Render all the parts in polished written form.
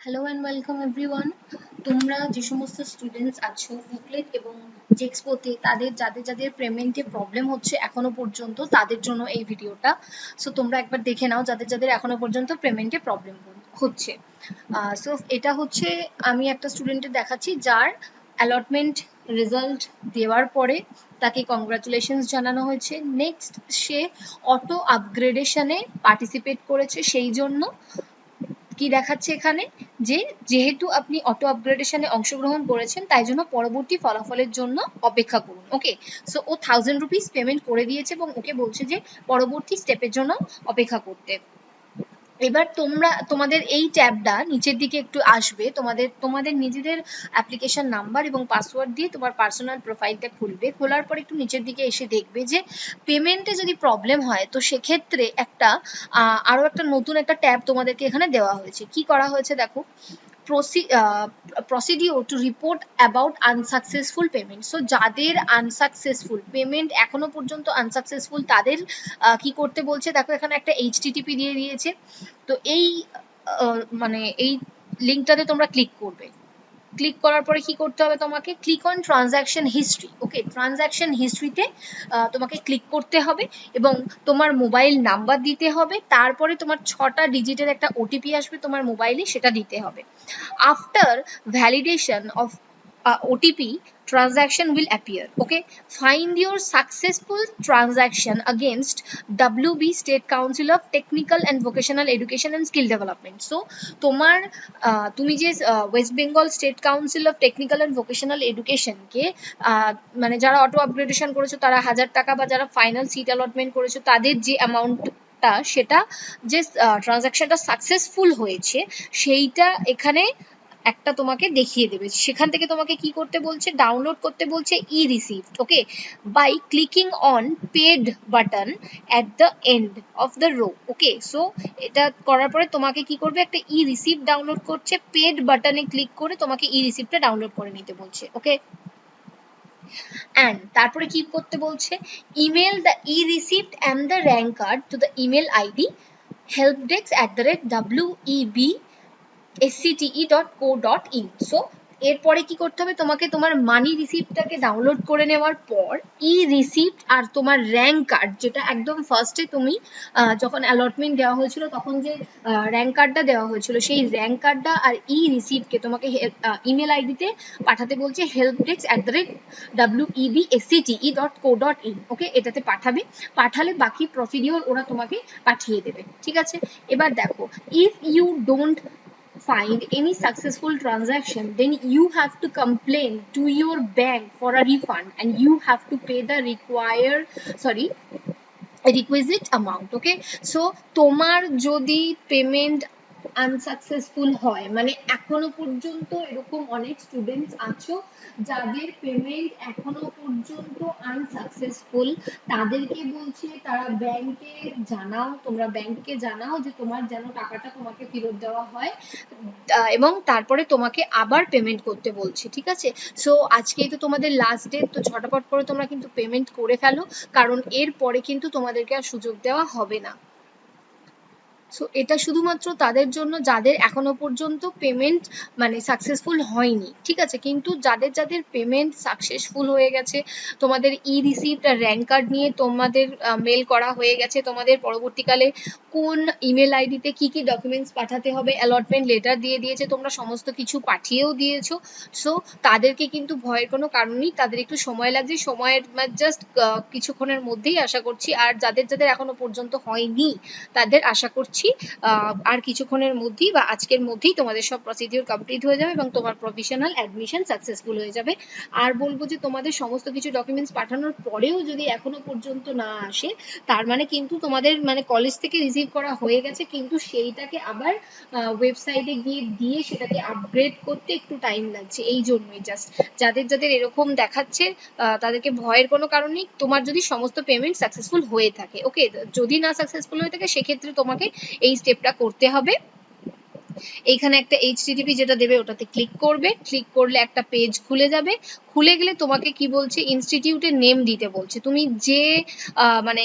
Hello and welcome everyone. তোমরা যে সমস্ত স্টুডেন্টস আছো বুকলেট এবং জেক্সপোতে যাদের যাদের পেমেন্টে প্রবলেম হচ্ছে এখনো পর্যন্ত, তাদের জন্য এই ভিডিওটা। সো তোমরা একবার দেখে নাও যাদের যাদের এখনো পর্যন্ত পেমেন্টে প্রবলেম হচ্ছে। সো এটা হচ্ছে আমি একটা স্টুডেন্টের দেখাচ্ছি যার অ্যালটমেন্ট রেজাল্ট দেওয়ার পরে তাকে কংগ্রাচুলেশনস জানানো হয়েছে। নেক্সট সে অটো আপগ্রেডেশনে পার্টিসিপেট করেছে, সেই জন্য কি দেখাচ্ছে এখানে যে যেহেতু আপনি অটো আপগ্রেডেশনে অংশগ্রহণ করেছেন তাই জন্য পরবর্তী ফলাফলের জন্য অপেক্ষা করুন। ওকে, সো ও 1000 রুপিস পেমেন্ট করে দিয়েছে এবং ওকে বলছে যে পরবর্তী স্টেপের জন্য অপেক্ষা করতে। এবার তোমাদের এই ট্যাবটা নিচের দিকে একটু আসবে, তোমাদের নিজেদের অ্যাপ্লিকেশন নাম্বার এবং পাসওয়ার্ড দিয়ে তোমার পার্সোনাল প্রোফাইলটা খুলবে। খোলার পর একটু নিচের দিকে এসে দেখবে যে পেমেন্টে যদি প্রবলেম হয় তো সেক্ষেত্রে আরো একটা নতুন একটা ট্যাব তোমাদেরকে এখানে দেওয়া হয়েছে। কি করা হয়েছে দেখো, procedure to report about unsuccessful payment. So যাদের আনসাকসেসফুল পেমেন্ট এখনো পর্যন্ত আনসাকসেসফুল তাদের কি করতে বলছে দেখো, এখানে একটা HTTP দিয়ে দিয়েছে। তো এই মানে এই লিঙ্কটাতে তোমরা ক্লিক করবে। ক্লিক করার পরে কি করতে হবে তোমাকে, click on transaction history. Okay, transaction হিস্ট্রিতে তোমাকে ক্লিক করতে হবে এবং তোমার মোবাইল নাম্বার দিতে হবে। তারপরে তোমার 6টা ডিজিটের একটা ওটিপি আসবে তোমার মোবাইলে, সেটা দিতে হবে। After validation of OTP, transaction will appear. Okay, find your successful transaction against WB State Council of Technical and Vocational Education and Skill Development. So তোমার তুমি যে West Bengal State Council of Technical and Vocational এডুকেশনকে মানে যারা auto upgradation করেছো তারা 1000 টাকা, বা যারা ফাইনাল সিট অ্যালটমেন্ট করেছো তাদের যে অ্যামাউন্টটা, সেটা যে ট্রানজাকশনটা সাকসেসফুল হয়েছে সেইটা এখানে একটা তোমাকে দেখিয়ে দেবে। সেখান থেকে তোমাকে কি করতে বলছে, ডাউনলোড করতে বলছে e receipt. Okay, by clicking on paid button at the end of the row. Okay, so এটা করার পরে তোমাকে কি করবে, একটা ই রিসিপ্ট ডাউনলোড করছে, পেড বাটনে ক্লিক করে তোমাকে ই রিসিপ্টটা ডাউনলোড করে নিতে বলছে। ওকে, অ্যান্ড তারপরে কি করতে বলছে, email the E receipt and the rank card to the email ID helpdesk@webe.scte.co.in. So এরপরে কি করতে হবে, তোমাকে তোমার মানি রিসিপ্টটাকে ডাউনলোড করে নেওয়ার পর ই রিসিপ্ট আর তোমার র্যাঙ্ক কার্ড, যেটা একদম ফার্স্টে তুমি যখন অ্যালটমেন্ট দেওয়া হয়েছিল তখন যে র্যাঙ্ক কার্ডটা দেওয়া হয়েছিল, সেই র্যাঙ্ক কার্ডটা আর ই রিসিপ্টকে তোমাকে ইমেল আইডিতে পাঠাতে বলছে helpdesk@webscte.co.in. ওকে, এটাতে পাঠালে বাকি প্রসিডিওর ওরা তোমাকে পাঠিয়ে দেবে। ঠিক আছে, এবার দেখো, if you don't find any successful transaction, then you have to complain to your bank for a refund and you have to pay the requisite amount. Okay, so তোমার যদি পেমেন্ট আনসাকসেসফুল হয়, মানে এখনো পর্যন্ত এরকম অনেক স্টুডেন্টস আছো যাদের পেমেন্ট এখনো পর্যন্ত আনসাকসেসফুল, তাদেরকে বলছে তারা ব্যাংকে জানাও, তোমরা ব্যাংকে জানাও যে তোমার যেন টাকাটা তোমাকে ফেরত দেওয়া হয় এবং তারপরে তোমাকে আবার পেমেন্ট করতে বলছে। ঠিক আছে, সো আজকেই তো তোমাদের লাস্ট ডেট, তো ঝটাপট করে তোমরা কিন্তু পেমেন্ট করে ফেলো, কারণ এর পরে কিন্তু তোমাদেরকে আর সুযোগ দেওয়া হবে না। সো এটা শুধুমাত্র তাদের জন্য যাদের এখনো পর্যন্ত পেমেন্ট মানে সাকসেসফুল হয়নি। ঠিক আছে, কিন্তু যাদের যাদের পেমেন্ট সাকসেসফুল হয়ে গেছে, তোমাদের ই রিসিপ্ট আর র্যাঙ্ক কার্ড নিয়ে তোমাদের মেল করা হয়ে গেছে, তোমাদের পরবর্তীকালে কোন ইমেল আইডিতে কি কি ডকুমেন্টস পাঠাতে হবে, অ্যালটমেন্ট লেটার দিয়ে দিয়েছে, তোমরা সমস্ত কিছু পাঠিয়েও দিয়েছো। সো তাদেরকে কিন্তু ভয়ের কোনো কারণ নেই, তাদের একটু সময় লাগছে, সময়ের জাস্ট কিছুক্ষণের মধ্যেই আশা করছি। আর যাদের যাদের এখনো পর্যন্ত হয়নি তাদের আশা করছি আর কিছুক্ষণের মধ্যেই বা আজকের মধ্যেই তোমাদের সব প্রসিডিওর কমপ্লিট হয়ে যাবে এবং তোমার প্রফেশনাল অ্যাডমিশন সাকসেসফুল হয়ে যাবে। আর বলবো যে তোমাদের সমস্ত কিছু ডকুমেন্টস পাঠানোর পরেও যদি এখনো পর্যন্ত না আসে, তার মানে কিন্তু তোমাদের মানে কলেজ থেকে রিসিভ করা হয়ে গেছে, কিন্তু সেইটাকে আবার ওয়েবসাইটে গিয়ে দিয়ে সেটাকে আপগ্রেড করতে একটু টাইম লাগছে। এই জন্যই জাস্ট যাদের যাদের এরকম দেখাচ্ছে তাদেরকে ভয়ের কোনো কারণ নেই, তোমার যদি সমস্ত পেমেন্ট সাকসেসফুল হয়ে থাকে। ওকে, যদি না সাকসেসফুল হয়ে থাকে সেক্ষেত্রে তোমাকে এই স্টেপটা করতে হবে। এইখানে একটা HTTP যেটা দেবে ওটাতে ক্লিক করবে, ক্লিক করলে একটা পেজ খুলে যাবে, খুলে গেলে তোমাকে কি বলছে, ইনস্টিটিউটের নেম দিতে বলছে, তুমি যে মানে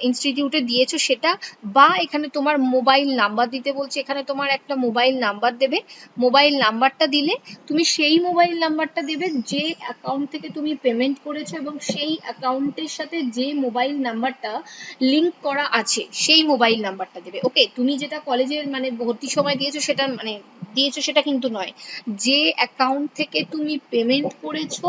ইনস্টিটিউটে দিয়েছো সেটা, বা এখানে তোমার মোবাইল নাম্বার দিতে বলছে, এখানে তোমার একটা মোবাইল নাম্বার দেবে, মোবাইল নাম্বারটা দিলে তুমি সেই মোবাইল নাম্বারটা দেবে যে অ্যাকাউন্ট থেকে তুমি পেমেন্ট করেছো, এবং সেই অ্যাকাউন্টের সাথে যে মোবাইল নাম্বারটা লিংক করা আছে সেই মোবাইল নাম্বারটা দেবে। ওকে, তুমি যেটা কলেজের মানে ভর্তির সময় দিয়েছো সেটা মানে দিয়েছো সেটা কিন্তু নয়, যে অ্যাকাউন্ট থেকে তুমি পেমেন্ট করেছো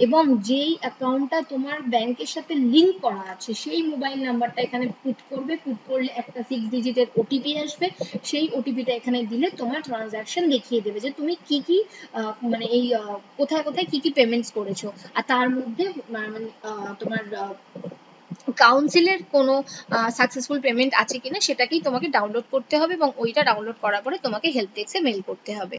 এবং যেই অ্যাকাউন্টটা তোমার ব্যাংকের সাথে লিংক করা আছে সেই মোবাইল নাম্বারটা এখানে পুট করবে, পুট করলে একটা 6 ডিজিটের ওটিপি আসবে, সেই ওটিপিটা এখানে দিলে তোমার ট্রানজাকশন দেখিয়ে দেবে যে তুমি কি কি মানে এই কোথায় কোথায় কি কি পেমেন্টস করেছো। আর তার মধ্যে মানে তোমার কাউন্সিলের কোনো সাকসেসফুল পেমেন্ট আছে কিনা সেটাকেই তোমাকে ডাউনলোড করতে হবে, এবং ওইটা ডাউনলোড করার পরে তোমাকে হেল্প ডেস্কে মেল করতে হবে।